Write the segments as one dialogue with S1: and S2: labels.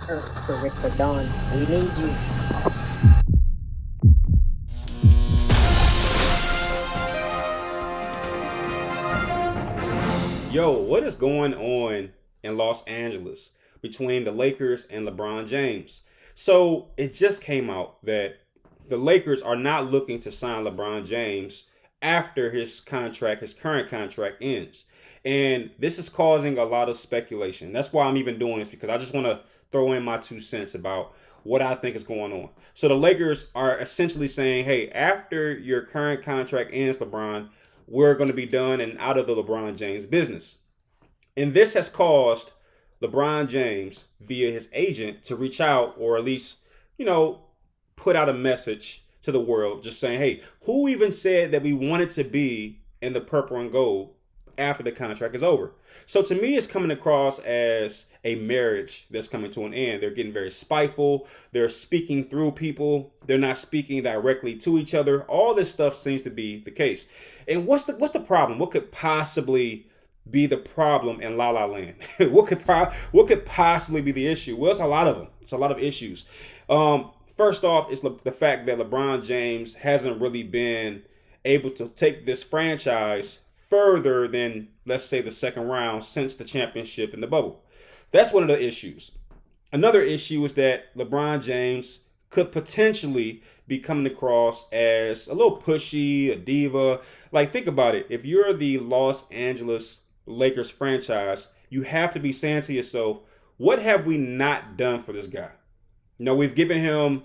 S1: Earth to Rick the Dawn. We need you.
S2: Yo, what is going on in Los Angeles between the Lakers and LeBron James? So it just came out that the Lakers are not looking to sign LeBron James after his current contract ends. And this is causing a lot of speculation. That's why I'm even doing this, because I just want to throw in my 2 cents about what I think is going on. So the Lakers are essentially saying, hey, after your current contract ends, LeBron, we're going to be done and out of the LeBron James business. And this has caused LeBron James, via his agent, to reach out, or at least, you know, put out a message to the world just saying, hey, who even said that we wanted to be in the purple and gold after the contract is over? So to me, it's coming across as a marriage that's coming to an end. They're getting very spiteful. They're speaking through people. They're not speaking directly to each other. All this stuff seems to be the case. And what's the problem? What could possibly be the problem in La La Land? what could possibly be the issue? Well, it's a lot of them. It's a lot of issues. First off, it's the fact that LeBron James hasn't really been able to take this franchise further than, let's say, the second round since the championship in the bubble. That's one of the issues. Another issue is that LeBron James could potentially be coming across as a little pushy, a diva. Like, think about it. If you're the Los Angeles Lakers franchise, you have to be saying to yourself, what have we not done for this guy? You know, we've given him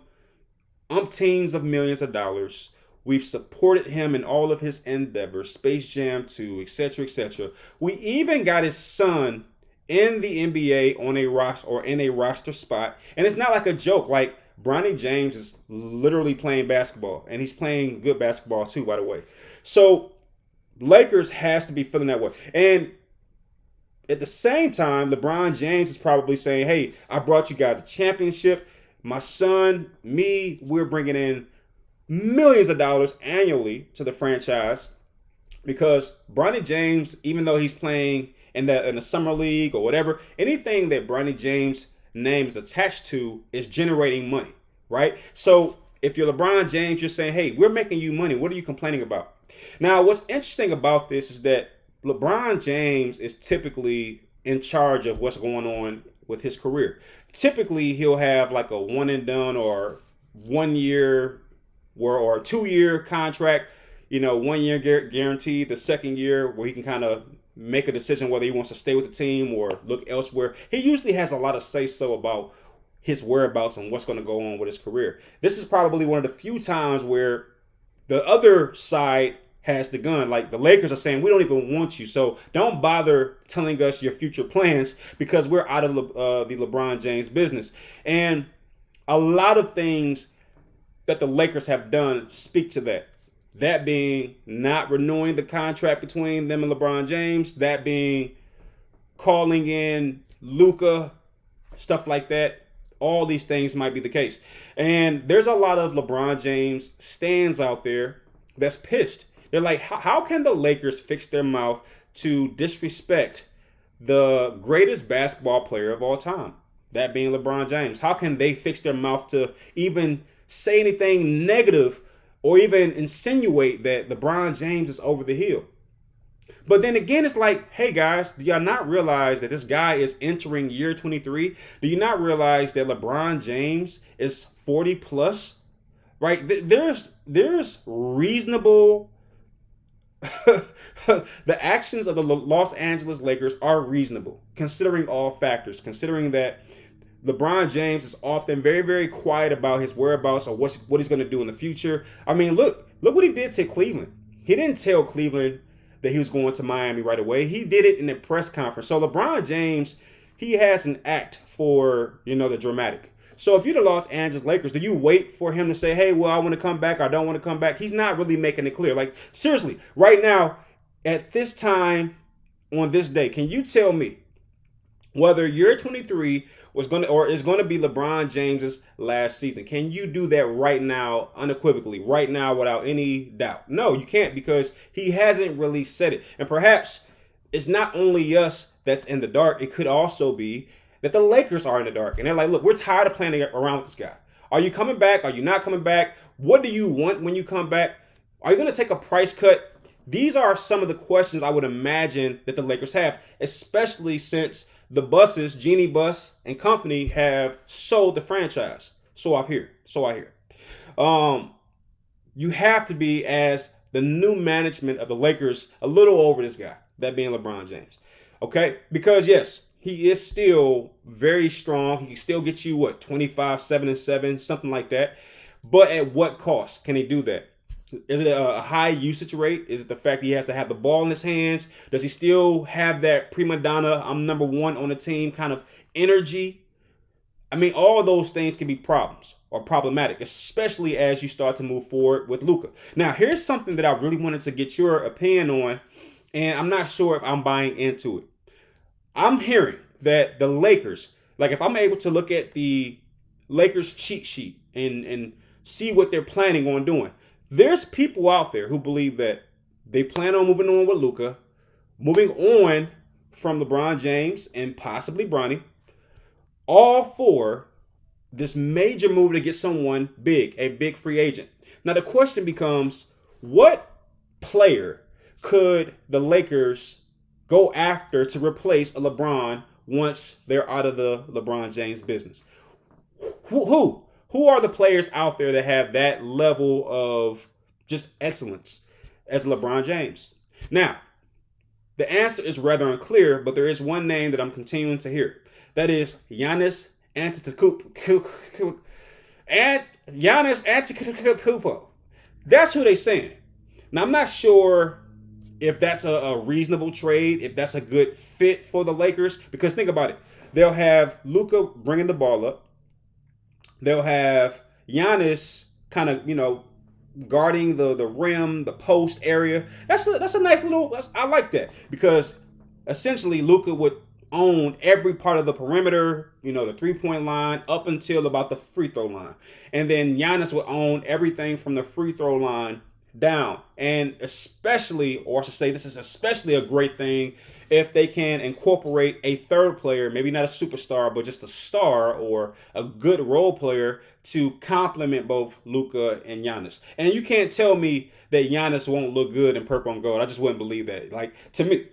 S2: umpteens of millions of dollars. We've supported him in all of his endeavors, Space Jam 2, etc., etc. We even got his son in the NBA on a roster, or in a roster spot. And it's not like a joke. Like, Bronny James is literally playing basketball, and he's playing good basketball too, by the way. So Lakers has to be feeling that way. And at the same time, LeBron James is probably saying, hey, I brought you guys a championship. My son, me, we're bringing in millions of dollars annually to the franchise, because Bronny James, even though he's playing in the summer league or whatever, anything that Bronny James' name is attached to is generating money, right? So if you're LeBron James, you're saying, hey, we're making you money. What are you complaining about? Now, what's interesting about this is that LeBron James is typically in charge of what's going on with his career. Typically, he'll have like a one and done, or 1 year or a 2 year contract, 1 year guaranteed, the second year where he can kind of make a decision whether he wants to stay with the team or look elsewhere. He usually has a lot of say-so about his whereabouts and what's going to go on with his career. This is probably one of the few times where the other side has the gun. Like, the Lakers are saying, we don't even want you, so don't bother telling us your future plans, because we're out of the LeBron James business. And a lot of things that the Lakers have done speak to that. That being not renewing the contract between them and LeBron James. That being calling in Luka, stuff like that. All these things might be the case. And there's a lot of LeBron James stands out there that's pissed. They're like, how can the Lakers fix their mouth to disrespect the greatest basketball player of all time? That being LeBron James. How can they fix their mouth to even say anything negative or even insinuate that LeBron James is over the hill? But then again, it's like, hey guys, do y'all not realize that this guy is entering year 23? Do you not realize that LeBron James is 40 plus? Right? There's reasonable. The actions of the Los Angeles Lakers are reasonable, considering all factors, considering that LeBron James is often very, very quiet about his whereabouts or what he's going to do in the future. I mean, look what he did to Cleveland. He didn't tell Cleveland that he was going to Miami right away. He did it in a press conference. So LeBron James, he has an act for, the dramatic. So if you're the Los Angeles Lakers, do you wait for him to say, hey, well, I want to come back, I don't want to come back? He's not really making it clear. Like, seriously, right now, at this time, on this day, can you tell me whether year 23 is going to be LeBron James's last season? Can you do that right now, unequivocally, right now, without any doubt? No, you can't, because he hasn't really said it. And perhaps it's not only us that's in the dark. It could also be that the Lakers are in the dark. And they're like, look, we're tired of playing around with this guy. Are you coming back? Are you not coming back? What do you want when you come back? Are you going to take a price cut? These are some of the questions I would imagine that the Lakers have, especially since the buses, Genie Bus and company, have sold the franchise. So I hear. You have to be, as the new management of the Lakers, a little over this guy, that being LeBron James. Okay? Because yes, he is still very strong. He can still get you, what, 25, 7 and 7, something like that. But at what cost can he do that? Is it a high usage rate? Is it the fact that he has to have the ball in his hands? Does he still have that prima donna, I'm number one on the team kind of energy? I mean, all those things can be problems or problematic, especially as you start to move forward with Luka. Now, here's something that I really wanted to get your opinion on, and I'm not sure if I'm buying into it. I'm hearing that the Lakers, like if I'm able to look at the Lakers cheat sheet and see what they're planning on doing, there's people out there who believe that they plan on moving on with Luka, moving on from LeBron James and possibly Bronny, all for this major move to get someone big, a big free agent. Now the question becomes, what player could the Lakers go after to replace a LeBron once they're out of the LeBron James business? Who are the players out there that have that level of just excellence as LeBron James? Now, the answer is rather unclear, but there is one name that I'm continuing to hear. That is Giannis Antetokounmpo. That's who they're saying. Now, I'm not sure if that's a reasonable trade, if that's a good fit for the Lakers, because think about it. They'll have Luka bringing the ball up. They'll have Giannis kind of, guarding the rim, the post area. That's a nice little. I like that, because essentially Luka would own every part of the perimeter, the 3-point line up until about the free throw line, and then Giannis would own everything from the free throw line down. And especially, or I should say, this is especially a great thing if they can incorporate a third player, maybe not a superstar, but just a star or a good role player to complement both Luka and Giannis. And you can't tell me that Giannis won't look good in purple and gold. I just wouldn't believe that. Like, to me,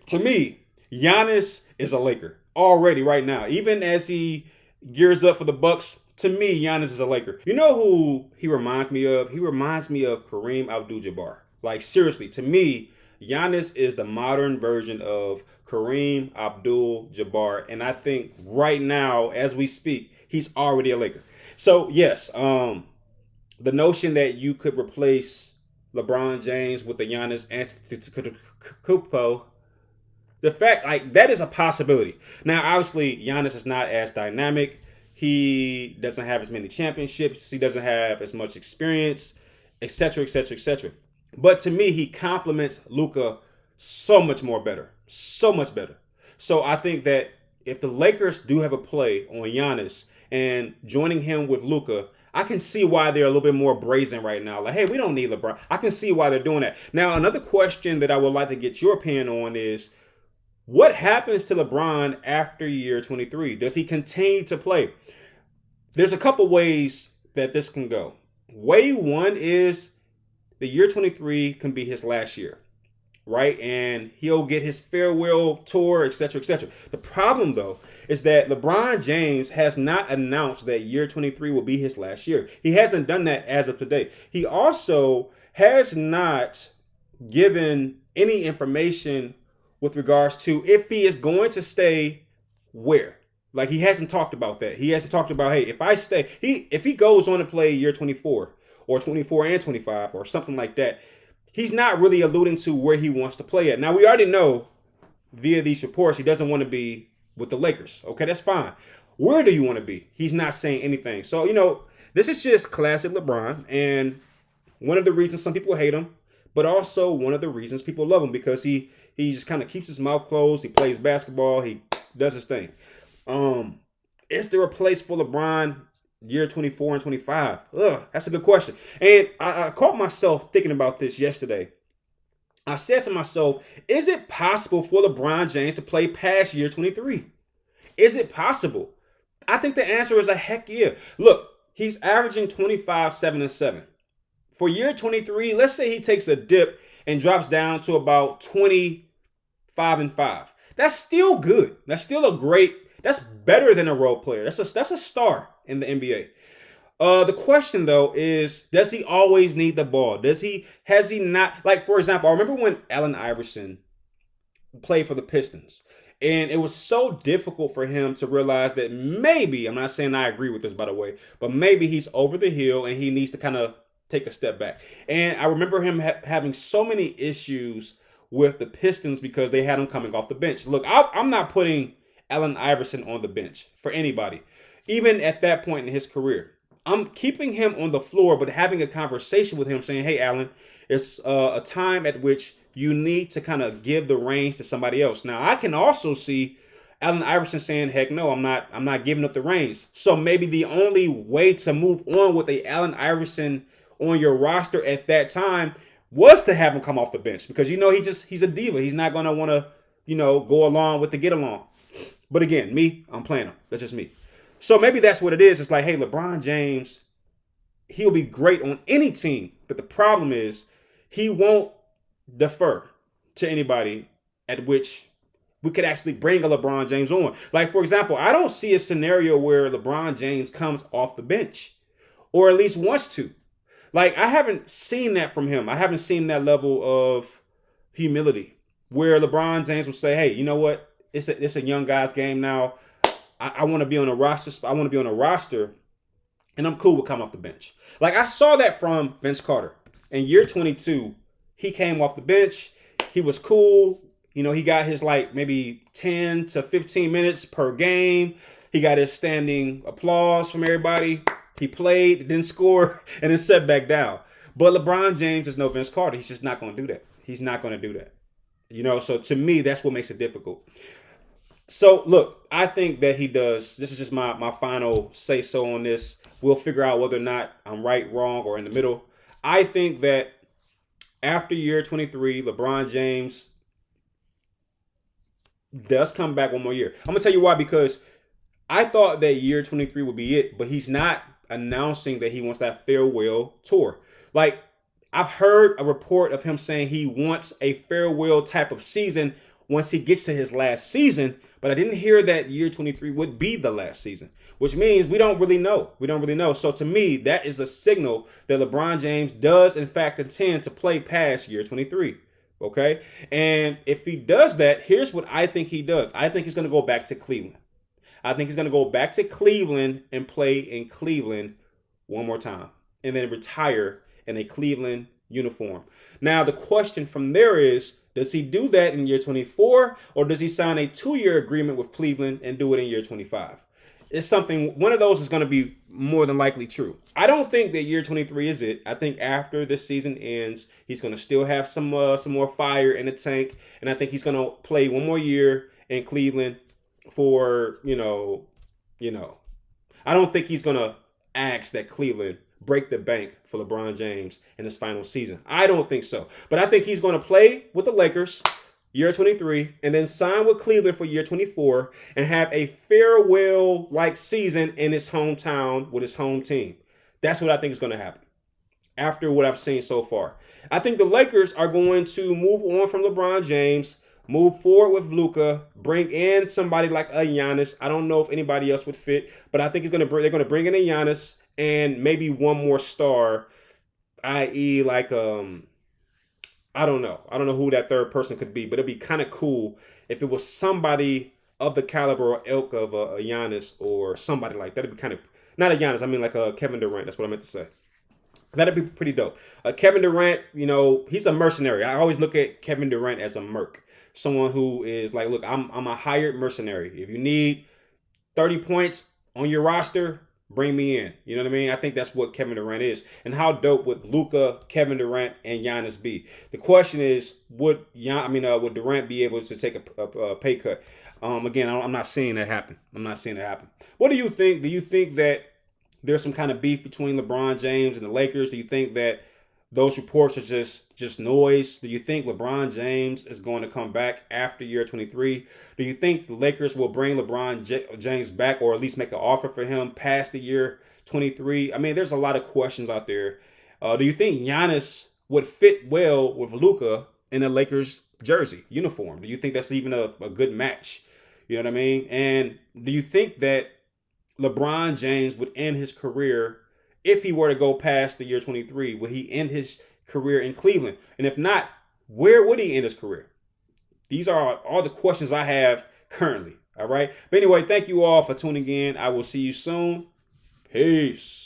S2: Giannis is a Laker already right now. Even as he gears up for the Bucks, to me, Giannis is a Laker. You know who he reminds me of? He reminds me of Kareem Abdul-Jabbar. Like, seriously, to me, Giannis is the modern version of Kareem Abdul-Jabbar. And I think right now, as we speak, he's already a Laker. So, yes, the notion that you could replace LeBron James with the Giannis Antetokounmpo, the fact, like, that is a possibility. Now, obviously, Giannis is not as dynamic. He doesn't have as many championships. He doesn't have as much experience, etc., etc., etc. But to me, he complements Luka so much more better. So much better. So I think that if the Lakers do have a play on Giannis and joining him with Luka, I can see why they're a little bit more brazen right now. Like, hey, we don't need LeBron. I can see why they're doing that. Now, another question that I would like to get your opinion on is, what happens to LeBron after year 23? Does he continue to play? There's a couple ways that this can go. Way one is the year 23 can be his last year, right? And he'll get his farewell tour, etc., etc. The problem, though, is that LeBron James has not announced that year 23 will be his last year. He hasn't done that as of today. He also has not given any information with regards to if he is going to stay where. Like, he hasn't talked about that. He hasn't talked about, hey, if I stay, if he goes on to play year 24 or 24 and 25 or something like that, he's not really alluding to where he wants to play at. Now, we already know via these reports he doesn't want to be with the Lakers. Okay, that's fine. Where do you want to be? He's not saying anything. So, this is just classic LeBron. And one of the reasons some people hate him, but also one of the reasons people love him, because he just kind of keeps his mouth closed. He plays basketball. He does his thing. Is there a place for LeBron year 24 and 25? That's a good question. And I caught myself thinking about this yesterday. I said to myself, is it possible for LeBron James to play past year 23? Is it possible? I think the answer is a heck yeah. Look, he's averaging 25, 7, and 7. For year 23, let's say he takes a dip and drops down to about 25 and 5. That's still good. That's still a great, that's better than a role player. That's a star in the NBA. The question though is, does he always need the ball? Has he not, like, for example, I remember when Allen Iverson played for the Pistons. And it was so difficult for him to realize that maybe, I'm not saying I agree with this, by the way, but maybe he's over the hill and he needs to kind of take a step back. And I remember him having so many issues with the Pistons because they had him coming off the bench. Look, I'm not putting Allen Iverson on the bench for anybody, even at that point in his career. I'm keeping him on the floor, but having a conversation with him saying, hey, Allen, it's a time at which you need to kind of give the reins to somebody else. Now, I can also see Allen Iverson saying, heck no, I'm not giving up the reins. So maybe the only way to move on with a Allen Iverson on your roster at that time was to have him come off the bench, because he's a diva. He's not going to want to, go along with the get along. But again, I'm playing him. That's just me. So maybe that's what it is. It's like, hey, LeBron James, he'll be great on any team. But the problem is he won't defer to anybody at which we could actually bring a LeBron James on. Like, for example, I don't see a scenario where LeBron James comes off the bench, or at least wants to. Like, I haven't seen that from him. I haven't seen that level of humility where LeBron James will say, hey, you know what? It's a young guy's game now. I want to be on a roster. I want to be on a roster, and I'm cool with coming off the bench. Like, I saw that from Vince Carter. In year 22, he came off the bench. He was cool. He got his maybe 10 to 15 minutes per game. He got his standing applause from everybody. He played, didn't score, and then sat back down. But LeBron James is no Vince Carter. He's just not going to do that. He's not going to do that. So to me, that's what makes it difficult. So, look, I think that he does. This is just my final say-so on this. We'll figure out whether or not I'm right, wrong, or in the middle. I think that after year 23, LeBron James does come back one more year. I'm going to tell you why, because I thought that year 23 would be it, but he's not announcing that he wants that farewell tour. Like, I've heard a report of him saying he wants a farewell type of season once he gets to his last season, but I didn't hear that year 23 would be the last season, which means we don't really know. So to me, that is a signal that LeBron James does, in fact, intend to play past year 23. Okay? And if he does that, here's what I think he does. I think he's going to go back to Cleveland. I think he's going to go back to Cleveland and play in Cleveland one more time, and then retire in a Cleveland uniform. Now, the question from there is, does he do that in year 24, or does he sign a 2-year agreement with Cleveland and do it in year 25? It's one of those is going to be more than likely true. I don't think that year 23 is it. I think after this season ends, he's going to still have some more fire in the tank, and I think he's going to play one more year in Cleveland for, I don't think he's going to ask that Cleveland break the bank for LeBron James in his final season. I don't think so. But I think he's going to play with the Lakers year 23 and then sign with Cleveland for year 24 and have a farewell-like season in his hometown with his home team. That's what I think is going to happen after what I've seen so far. I think the Lakers are going to move on from LeBron James, move forward with Luka, bring in somebody like a Giannis. I don't know if anybody else would fit, but I think they're going to bring in a Giannis and maybe one more star, i.e. like, I don't know. I don't know who that third person could be, but it'd be kind of cool if it was somebody of the caliber or ilk of a Giannis or somebody like that. It'd be kind of, not a Giannis, I mean like a Kevin Durant. That's what I meant to say. That'd be pretty dope. Kevin Durant, he's a mercenary. I always look at Kevin Durant as a merc. Someone who is like, look, I'm a hired mercenary. If you need 30 points on your roster, bring me in. You know what I mean? I think that's what Kevin Durant is. And how dope would Luka, Kevin Durant, and Giannis be? The question is, would Durant be able to take a pay cut? Again, I'm not seeing that happen. What do you think? Do you think that there's some kind of beef between LeBron James and the Lakers? Do you think that those reports are just noise? Do you think LeBron James is going to come back after year 23? Do you think the Lakers will bring James back, or at least make an offer for him past the year 23? I mean, there's a lot of questions out there. Do you think Giannis would fit well with Luka in a Lakers jersey uniform? Do you think that's even a good match? You know what I mean? And do you think that LeBron James would end his career if he were to go past the year 23? Would he end his career in Cleveland? And if not, where would he end his career? These are all the questions I have currently. All right. But anyway, thank you all for tuning in. I will see you soon. Peace.